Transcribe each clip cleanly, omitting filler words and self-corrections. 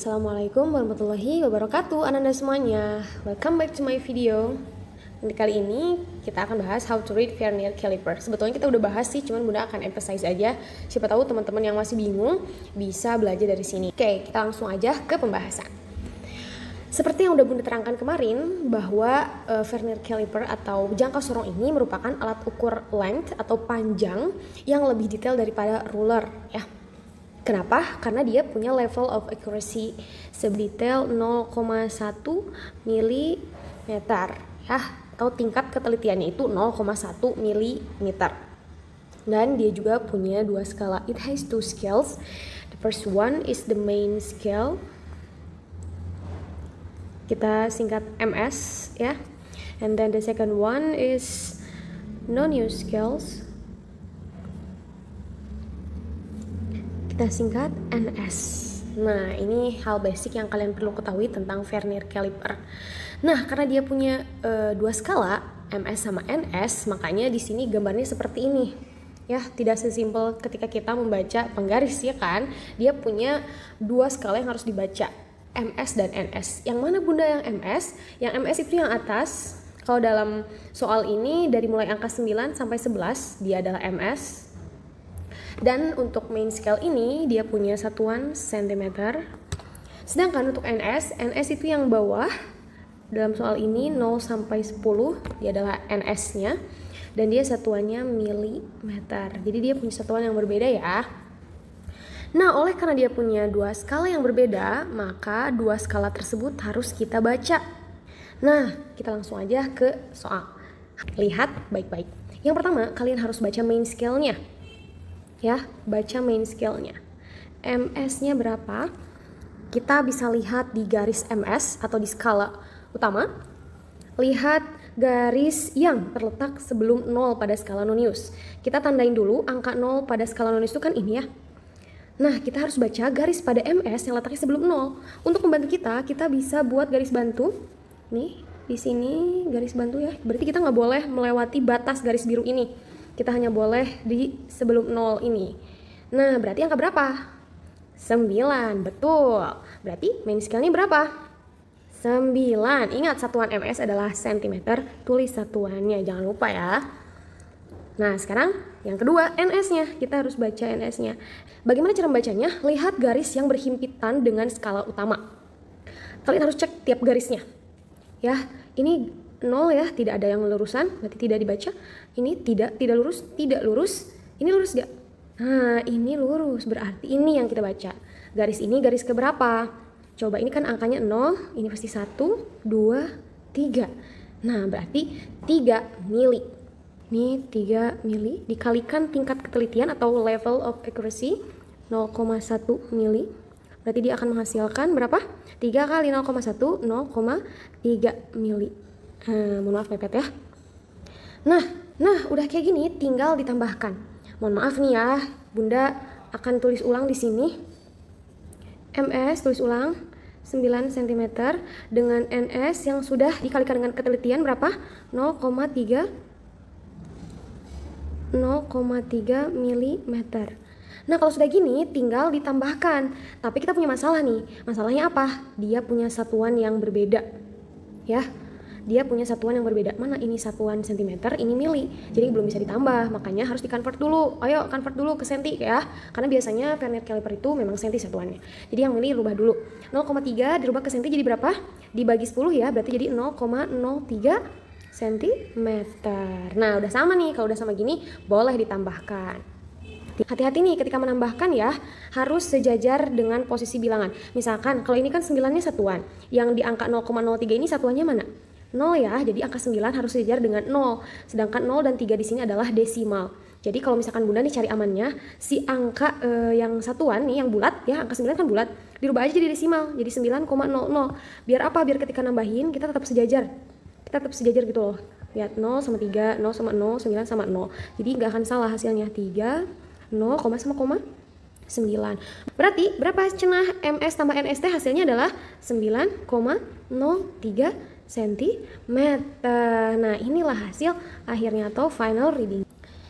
Assalamualaikum warahmatullahi wabarakatuh Ananda semuanya. Welcome back to my video. Kali ini kita akan bahas how to read vernier caliper. Sebetulnya kita udah bahas sih, cuman Bunda akan emphasize aja. Siapa tahu teman-teman yang masih bingung bisa belajar dari sini. Oke, kita langsung aja ke pembahasan. Seperti yang udah Bunda terangkan kemarin, bahwa vernier caliper atau jangka sorong ini merupakan alat ukur length atau panjang yang lebih detail daripada ruler ya. Kenapa? Karena dia punya level of accuracy sedetail 0,1 mm ya, atau tingkat ketelitiannya itu 0,1 mm. Dan dia juga punya dua skala. It has two scales. The first one is the main scale. Kita singkat MS ya. And then the second one is non-use scales. Kita singkat NS. Nah, ini hal basic yang kalian perlu ketahui tentang vernier caliper. Nah, karena dia punya dua skala, MS sama NS, makanya di sini gambarnya seperti ini. Ya, tidak sesimpel ketika kita membaca penggaris ya kan. Dia punya dua skala yang harus dibaca, MS dan NS. Yang mana Bunda yang MS? Yang MS itu yang atas. Kalau dalam soal ini dari mulai angka 9 sampai 11 dia adalah MS. Dan untuk main scale ini dia punya satuan cm. Sedangkan untuk NS itu yang bawah. Dalam soal ini 0 sampai 10 dia adalah NS-nya dan dia satuannya milimeter. Jadi dia punya satuan yang berbeda ya. Nah, oleh karena dia punya dua skala yang berbeda, maka dua skala tersebut harus kita baca. Nah, kita langsung aja ke soal. Lihat baik-baik. Yang pertama, kalian harus baca main scale-nya. Ya, baca main scale-nya. MS-nya berapa? Kita bisa lihat di garis MS atau di skala utama. Lihat garis yang terletak sebelum 0 pada skala non-use. Kita tandain dulu angka 0 pada skala non-use itu kan ini ya. Nah, kita harus baca garis pada MS yang letaknya sebelum 0. Untuk membantu kita bisa buat garis bantu. Nih, di sini garis bantu ya. Berarti kita nggak boleh melewati batas garis biru ini. Kita hanya boleh di sebelum 0 ini. Nah, berarti angka berapa? 9, betul. Berarti main scale-nya berapa? 9. Ingat, satuan MS adalah cm. Tulis satuannya, jangan lupa ya. Nah, sekarang yang kedua, NS-nya. Kita harus baca NS-nya. Bagaimana cara membacanya? Lihat garis yang berhimpitan dengan skala utama. Kalian harus cek tiap garisnya. Ya, ini 0 ya, tidak ada yang lurusan, berarti tidak dibaca. Ini tidak lurus, tidak lurus. Ini lurus gak? Nah, ini lurus, berarti ini yang kita baca. Garis ini garis keberapa? Coba, ini kan angkanya 0, ini pasti 1, 2, 3. Nah, berarti 3 mili. Ini 3 mili dikalikan tingkat ketelitian atau level of accuracy 0,1 mili. Berarti dia akan menghasilkan berapa? 3 kali 0,1, 0,3 mili. Mohon maaf mepet ya. Nah, udah kayak gini, tinggal ditambahkan. Mohon maaf nih ya, Bunda akan tulis ulang di sini. MS tulis ulang 9 cm dengan NS yang sudah dikalikan dengan ketelitian berapa? 0,3 mm. Nah, kalau sudah gini tinggal ditambahkan. Tapi kita punya masalah nih. Masalahnya apa? Dia punya satuan yang berbeda. Ya. Dia punya satuan yang berbeda. Mana ini satuan cm, ini mili. Jadi belum bisa ditambah, makanya harus di-convert dulu. Ayo, convert dulu ke senti ya. Karena biasanya vernier caliper itu memang senti satuannya. Jadi yang mili rubah dulu. 0,3 dirubah ke senti jadi berapa? Dibagi 10 ya, berarti jadi 0,03 cm. Nah, udah sama nih. Kalau udah sama gini, boleh ditambahkan. Hati-hati nih ketika menambahkan ya, harus sejajar dengan posisi bilangan. Misalkan kalau ini kan 9-nya satuan, yang di angka 0,03 ini satuannya mana? 0 ya, jadi angka 9 harus sejajar dengan 0. Sedangkan 0 dan 3 di sini adalah desimal. Jadi kalau misalkan Bunda nih cari amannya, si angka yang satuan nih, yang bulat ya, angka 9 kan bulat, dirubah aja jadi desimal, jadi 9,00. Biar apa? Biar ketika nambahin kita tetap sejajar. Kita tetap sejajar gitu loh. Lihat 0 sama 3, 0 sama 0, 9 sama 0. Jadi nggak akan salah hasilnya. 3, 0, sama koma 9. Berarti berapa cenah MS tambah NST hasilnya adalah 9,03 cm. Nah, inilah hasil akhirnya atau final reading.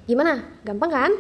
Gimana? Gampang kan?